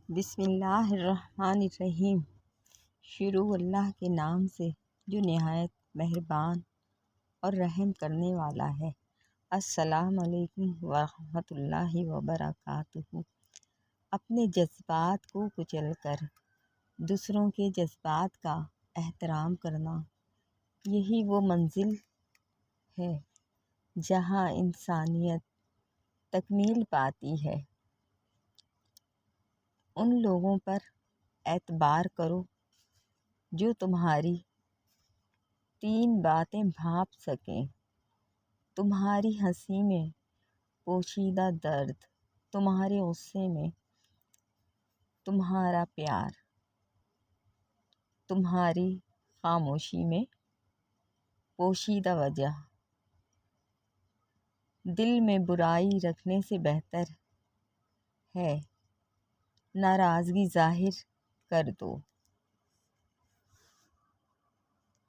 بسم اللہ الرحمن الرحیم۔ شروع اللہ کے نام سے جو نہایت مہربان اور رحم کرنے والا ہے۔ السلام علیکم ورحمۃ اللہ وبرکاتہ۔ اپنے جذبات کو کچل کر دوسروں کے جذبات کا احترام کرنا، یہی وہ منزل ہے جہاں انسانیت تکمیل پاتی ہے۔ ان لوگوں پر اعتبار کرو جو تمہاری 3 باتیں بھانپ سکیں: تمہاری ہنسی میں پوشیدہ درد، تمہارے غصے میں تمہارا پیار، تمہاری خاموشی میں پوشیدہ وجہ۔ دل میں برائی رکھنے سے بہتر ہے ناراضگی ظاہر کر دو۔